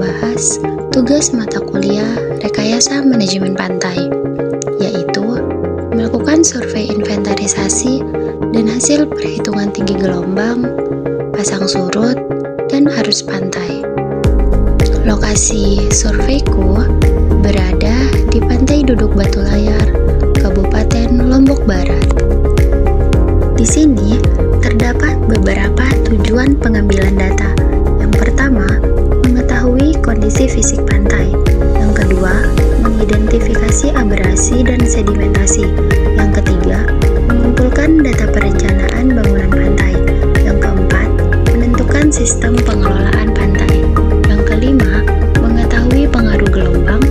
membahas tugas mata kuliah Rekayasa Manajemen Pantai, yaitu melakukan survei inventarisasi dan hasil perhitungan tinggi gelombang, pasang surut, dan arus pantai. Lokasi surveiku berada di Pantai Duduk Batu Layar, Kabupaten Lombok Barat. Di sini terdapat beberapa tujuan pengambilan data. Yang pertama, mengetahui kondisi fisik pantai. Yang kedua, mengidentifikasi abrasi dan sedimentasi. Yang ketiga, mengumpulkan data perencanaan bangunan pantai. Yang keempat, menentukan sistem pengelolaan pantai. Yang kelima, mengetahui pengaruh gelombang,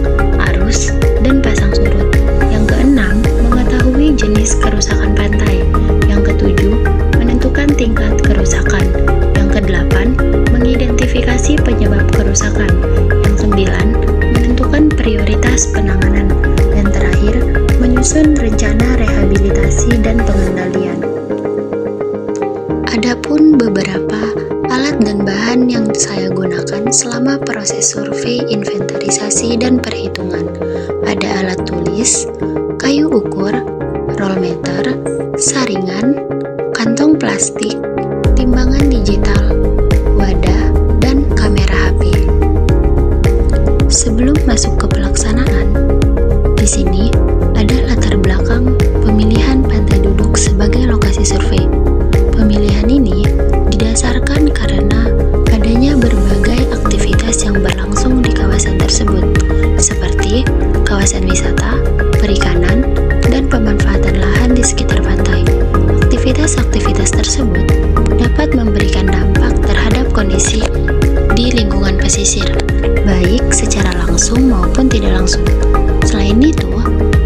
arus, dan pasang surut. Yang keenam, mengetahui jenis kerusakan pantai. Yang ketujuh, menentukan tingkat kerusakan. Yang kedelapan, mengidentifikasi penyebab kerusakan. Yang sembilan, menentukan prioritas penanganan. Dan terakhir, menyusun rencana rehabilitasi dan pengendalian. Adapun beberapa alat dan bahan yang saya gunakan selama proses survei, inventarisasi, dan perhitungan. Ada alat tulis, kayu ukur, roll meter, saringan, kantong plastik, timbangan digital, wadah, dan kamera HP. Sebelum masuk ke pelaksanaan, di sini ada latar belakang pemilihan Pantai Duduk sebagai lokasi survei. Pemilihan ini didasarkan karena adanya berbagai aktivitas yang berlangsung di kawasan tersebut, seperti kawasan wisata, perikanan, dan pemanfaatan lahan di sekitar pantai. Aktivitas-aktivitas tersebut dapat memberikan dampak terhadap kondisi di lingkungan pesisir, baik secara langsung maupun tidak langsung. Selain itu,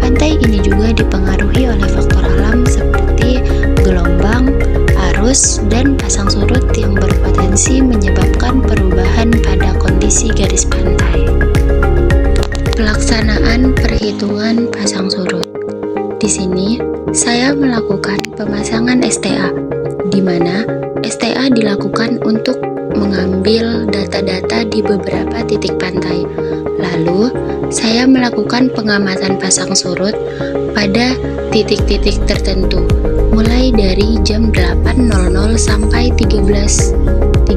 pantai ini juga dipengaruhi oleh faktor alam seperti gelombang, arus, dan pasang surut yang berpotensi menyebabkan perubahan pada kondisi garis pantai. Pelaksanaan perhitungan pasang surut. Di sini, saya melakukan pemasangan STA, di mana STA dilakukan untuk mengambil data-data di beberapa titik pantai. Lalu, saya melakukan pengamatan pasang surut pada titik-titik tertentu, mulai dari jam 8.00 sampai 13.30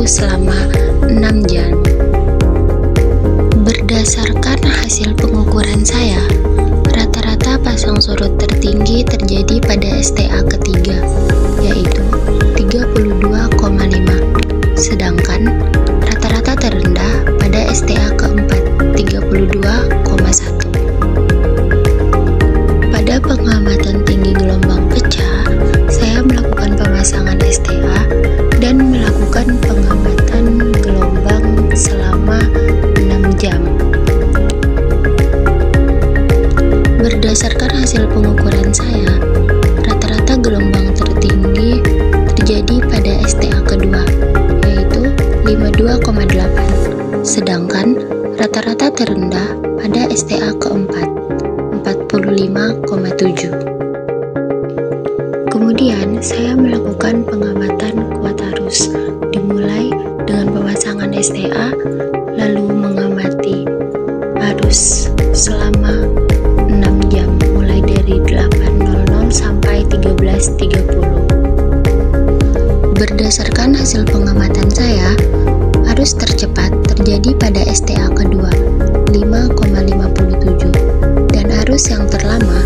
selama 6 jam. Berdasarkan hasil pengukuran saya, rata-rata pasang surut tertinggi terjadi pada STA ketiga, yaitu 32,5, sedangkan rata-rata terendah pada STA keempat, 32,1. Pada pengamatan tinggi gelombang pecah, saya melakukan pemasangan STA dan melakukan pengamatan gelombang selama 6 jam. Berdasarkan hasil pengukuran saya, rata-rata gelombang tertinggi terjadi pada STA kedua, yaitu 52,8, sedangkan rata-rata terendah pada STA keempat, 45,7. Kemudian, saya melakukan pengamatan kuat arus, dimulai dengan pemasangan STA, lalu mengamati arus selama 6 jam, mulai dari 8.00 sampai 13.30. Berdasarkan hasil pengamatan saya, arus tercepat terjadi pada STA kedua, 5,57, dan arus yang terlama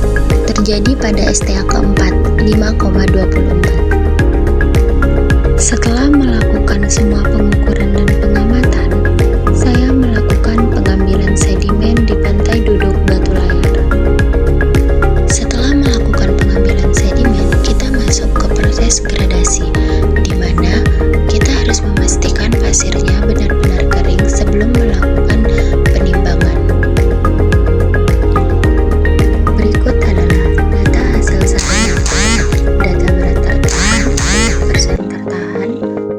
terjadi pada STA keempat, 5,24. Setelah melakukan semua pengukuran dan pengamatan, saya melakukan pengambilan sedimen di Pantai Duduk Batu Layar. Setelah melakukan pengambilan sedimen, kita masuk ke proses gradasi, di mana kita harus memastikan pasirnya benar-benar kering sebelum melakukan penimbangan. Berikut adalah data hasil saringan, data berat tertahan,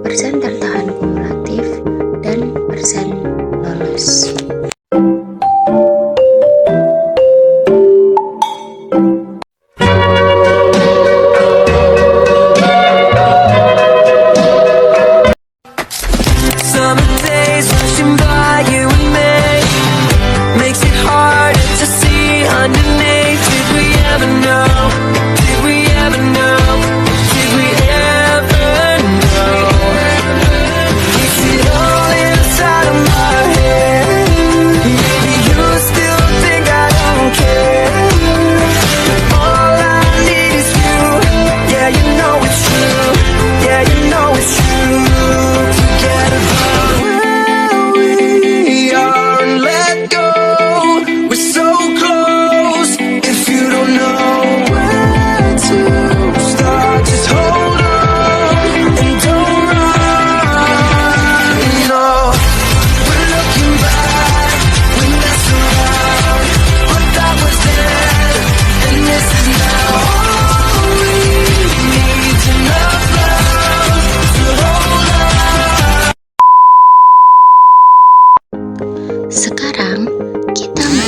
persen tertahan kumulatif, dan persen lolos. Summer days rushing by.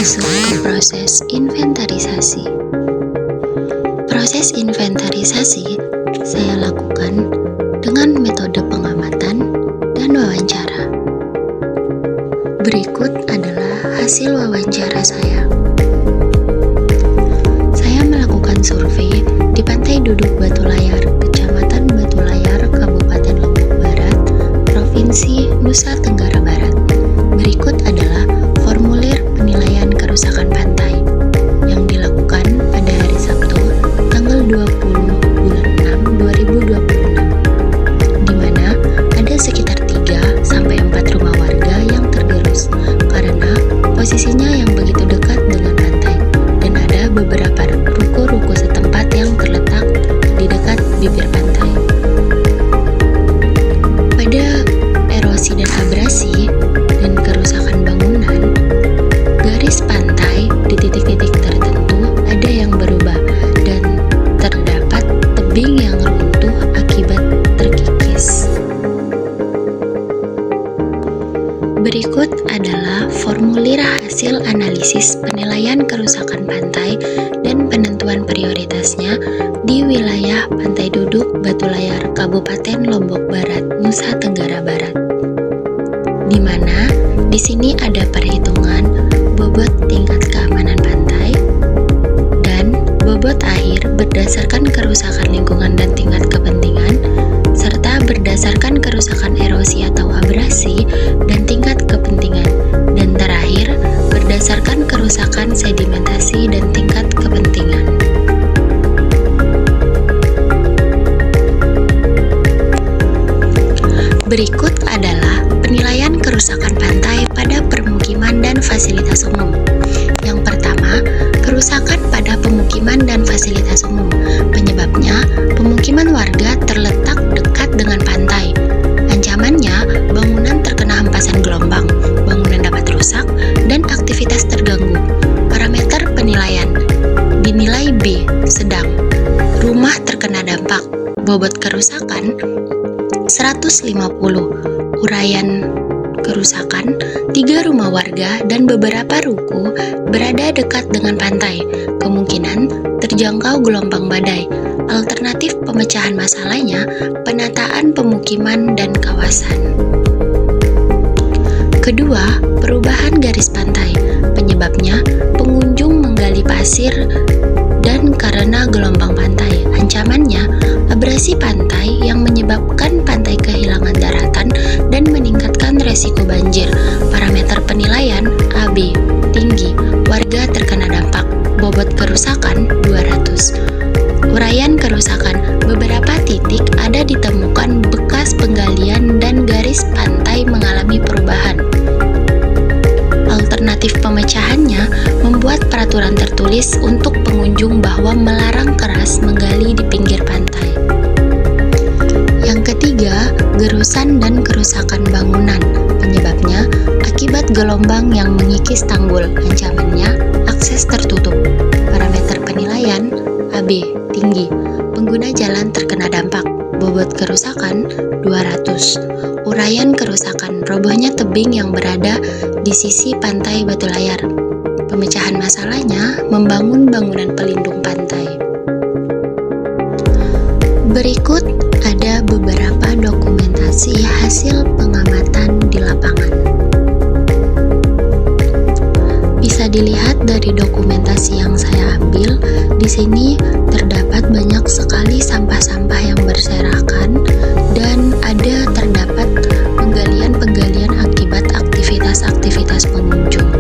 masuk ke proses inventarisasi. Proses inventarisasi saya lakukan dengan metode pengamatan dan wawancara. Berikut adalah hasil wawancara saya. Saya melakukan survei di Pantai Duduk Batu Layar, Kecamatan Batu Layar, Kabupaten Lombok Barat, Provinsi Nusa Tenggara Barat. Berikut adalah formulir penilaian kerusakan pantai yang dilakukan pada hari Sabtu, tanggal 20 bulan 6 2026, di mana ada sekitar 3-4 rumah warga yang tergerus karena posisinya yang begitu dekat dengan pantai, dan ada beberapa ruko-ruko setempat yang terletak di dekat bibir pantai. Pada erosi dan abrasi dan kerusakan bangunan, garis pantai di titik-titik tertentu ada yang berubah dan terdapat tebing yang runtuh akibat terkikis. Berikut adalah formulir hasil analisis penilaian kerusakan pantai dan penentuan prioritasnya di wilayah Pantai Duduk Batu Layar, Kabupaten Lombok Barat, Nusa Tenggara Barat. Di mana di sini ada perhitungan bobot tingkat keamanan pantai dan bobot air berdasarkan kerusakan lingkungan dan tingkat kepentingan, serta berdasarkan kerusakan erosi atau abrasi dan tingkat kepentingan, dan terakhir berdasarkan kerusakan sedimentasi dan tingkat kepentingan. Berikut adalah penilaian kerusakan pantai pada permukiman dan fasilitas umum. Yang pertama, kerusakan pada pemukiman dan fasilitas umum. Penyebabnya, pemukiman warga terletak dekat dengan pantai. Ancamannya, bangunan terkena hempasan gelombang, bangunan dapat rusak, dan aktivitas terganggu. Parameter penilaian dinilai B, sedang. Rumah terkena dampak. Bobot kerusakan 150. Uraian kerusakan 3 rumah warga dan beberapa ruko berada dekat dengan pantai. Kemungkinan terjangkau gelombang badai. Alternatif pemecahan masalahnya penataan pemukiman dan kawasan. Kedua, perubahan garis pantai. Penyebabnya pengunjung menggali pasir dan karena gelombang pantai. Ancamannya abrasi pantai yang menyebabkan pantai kehilangan daratan dan meningkatkan resiko banjir. Parameter penilaian AB, tinggi, warga terkena dampak. Bobot kerusakan 200. Uraian kerusakan, beberapa titik ada ditemukan bekas penggalian dan garis pantai mengalami perubahan. Alternatif pemecahannya membuat peraturan tertulis untuk pengunjung bahwa melarang keras menggali di pinggir pantai. Yang ketiga, gerusan dan kerusakan bangunan. Penyebabnya akibat gelombang yang mengikis tanggul. Ancamannya akses tertutup. Parameter penilaian AB, tinggi, pengguna jalan terkena dampak. Bobot kerusakan 200. Uraian kerusakan, robohnya tebing yang berada di sisi pantai Batu Layar. Pemecahan masalahnya membangun bangunan pelindung pantai. Berikut ada beberapa dokumentasi hasil pengamatan di lapangan. Bisa dilihat dari dokumentasi yang saya ambil, di sini terdapat banyak sekali sampah-sampah yang berserakan dan ada terdapat penggalian-penggalian akibat aktivitas-aktivitas pengunjung.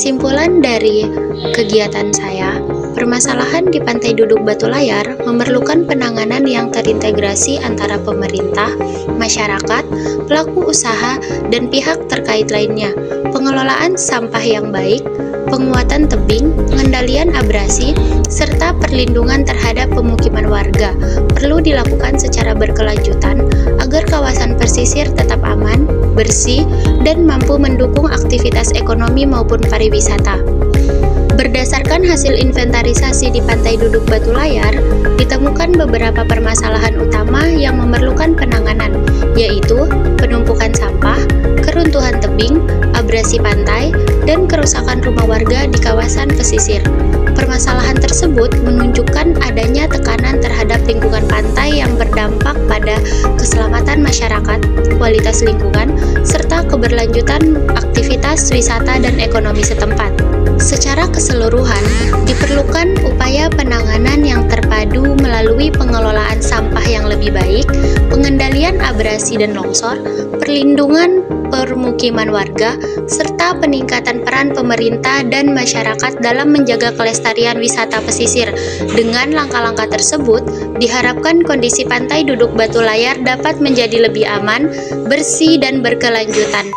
Kesimpulan dari kegiatan saya, permasalahan di Pantai Duduk Batu Layar memerlukan penanganan yang terintegrasi antara pemerintah, masyarakat, pelaku usaha, dan pihak terkait lainnya. Pengelolaan sampah yang baik, penguatan tebing, pengendalian abrasi, serta perlindungan terhadap pemukiman warga perlu dilakukan secara berkelanjutan agar kawasan pesisir tetap aman, bersih, dan mampu mendukung aktivitas ekonomi maupun pariwisata. Berdasarkan hasil inventarisasi di Pantai Duduk Batu Layar, ditemukan beberapa permasalahan utama yang memerlukan penanganan, yaitu penumpukan sampah, keruntuhan tebing, abrasi pantai, dan kerusakan rumah warga di kawasan pesisir. Permasalahan tersebut menunjukkan adanya tekanan terhadap lingkungan pantai yang berdampak pada keselamatan masyarakat, kualitas lingkungan, serta keberlanjutan aktivitas wisata dan ekonomi setempat. Secara keseluruhan, diperlukan upaya penanganan yang terpadu melalui pengelolaan sampah yang lebih baik, pengendalian abrasi dan longsor, perlindungan permukiman warga, serta peningkatan peran pemerintah dan masyarakat dalam menjaga kelestarian wisata pesisir. Dengan langkah-langkah tersebut, diharapkan kondisi Pantai Duduk Batu Layar dapat menjadi lebih aman, bersih, dan berkelanjutan.